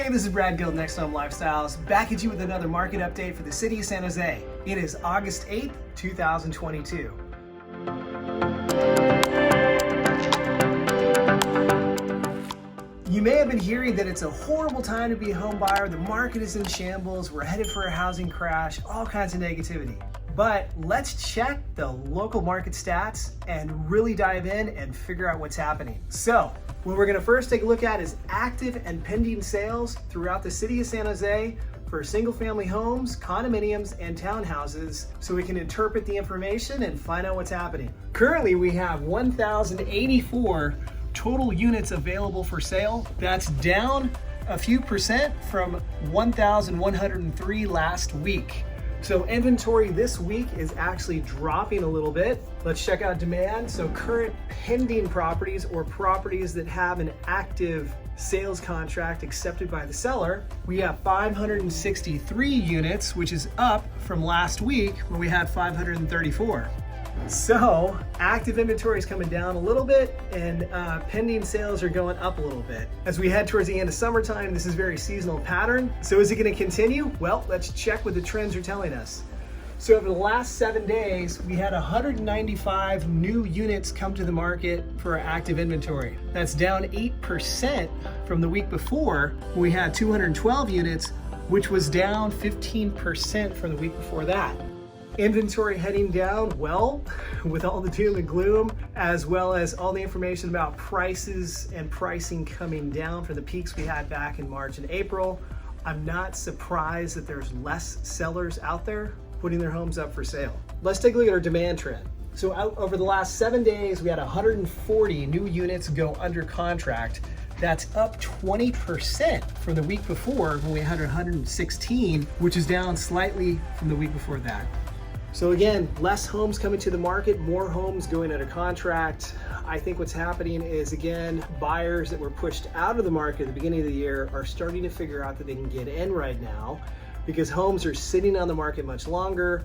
Hey, this is Brad Gill, NextHome Lifestyles, back at you with another market update for the city of San Jose. It is August 8th, 2022. You may have been hearing that it's a horrible time to be a home buyer. The market is in shambles. We're headed for a housing crash, all kinds of negativity. But let's check the local market stats and really dive in and figure out what's happening. So, what we're gonna first take a look at is active and pending sales throughout the city of San Jose for single family homes, condominiums, and townhouses, so we can interpret the information and find out what's happening. Currently, we have 1,084 total units available for sale. That's down a few percent from 1,103 last week. So inventory this week is actually dropping a little bit. Let's check out demand. So current pending properties, or properties that have an active sales contract accepted by the seller, we have 563 units, which is up from last week when we had 534. So active inventory is coming down a little bit, and pending sales are going up a little bit. As we head towards the end of summertime, this is a very seasonal pattern. So is it going to continue? Well, let's check what the trends are telling us. So over the last 7 days, we had 195 new units come to the market for our active inventory. That's down 8% from the week before, when we had 212 units, which was down 15% from the week before that. Inventory heading down, well, with all the doom and gloom, as well as all the information about prices and pricing coming down from the peaks we had back in March and April, I'm not surprised that there's less sellers out there putting their homes up for sale. Let's take a look at our demand trend. So over the last 7 days, we had 140 new units go under contract. That's up 20% from the week before, when we had 116, which is down slightly from the week before that. So again, less homes coming to the market, more homes going under contract. I think what's happening is, again, buyers that were pushed out of the market at the beginning of the year are starting to figure out that they can get in right now, because homes are sitting on the market much longer.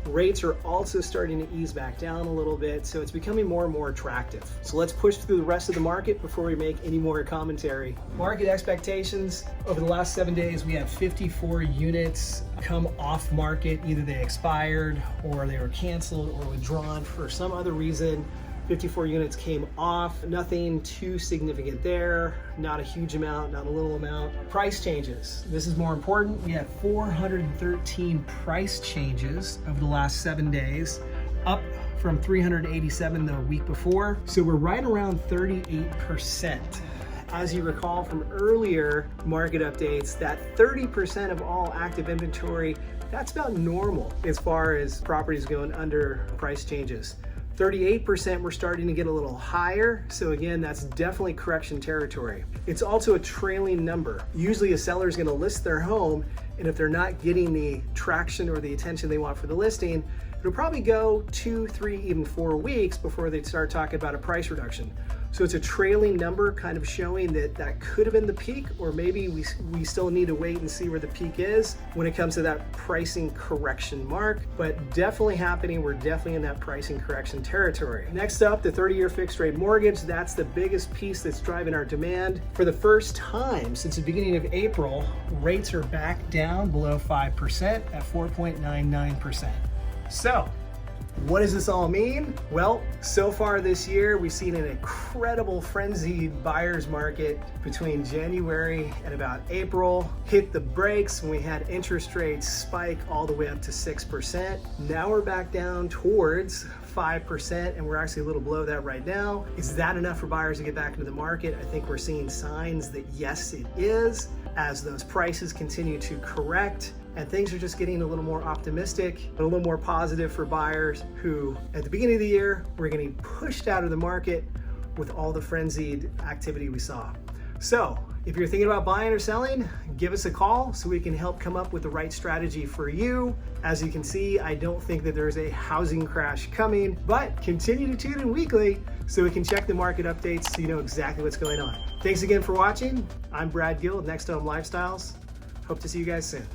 Rates are also starting to ease back down a little bit, so it's becoming more and more attractive. So let's push through the rest of the market before we make any more commentary. Market expectations, over the last 7 days, we had 54 units come off market. Either they expired, or they were canceled, or withdrawn for some other reason. 54 units came off, nothing too significant there, not a huge amount, not a little amount. Price changes, this is more important. We had 413 price changes over the last 7 days, up from 387 the week before. So we're right around 38%. As you recall from earlier market updates, that 30% of all active inventory, that's about normal as far as properties going under price changes. 38%, we're starting to get a little higher. So again, that's definitely correction territory. It's also a trailing number. Usually a seller is going to list their home, and if they're not getting the traction or the attention they want for the listing, it'll probably go 2, 3, even 4 weeks before they start talking about a price reduction. So it's a trailing number, kind of showing that that could have been the peak, or maybe we still need to wait and see where the peak is when it comes to that pricing correction mark. But definitely happening, we're definitely in that pricing correction territory. Next up, the 30-year fixed rate mortgage. That's the biggest piece that's driving our demand. For the first time since the beginning of April, rates are back down below 5% at 4.99%. So, what does this all mean? Well, so far this year, we've seen an incredible frenzied buyer's market between January and about April. Hit the brakes when we had interest rates spike all the way up to 6%. Now we're back down towards 5%, and we're actually a little below that right now. Is that enough for buyers to get back into the market? I think we're seeing signs that yes, it is, as those prices continue to correct. And things are just getting a little more optimistic, a little more positive for buyers who, at the beginning of the year, were getting pushed out of the market with all the frenzied activity we saw. So, if you're thinking about buying or selling, give us a call so we can help come up with the right strategy for you. As you can see, I don't think that there's a housing crash coming, but continue to tune in weekly so we can check the market updates so you know exactly what's going on. Thanks again for watching. I'm Brad Gill with NextHome Lifestyles. Hope to see you guys soon.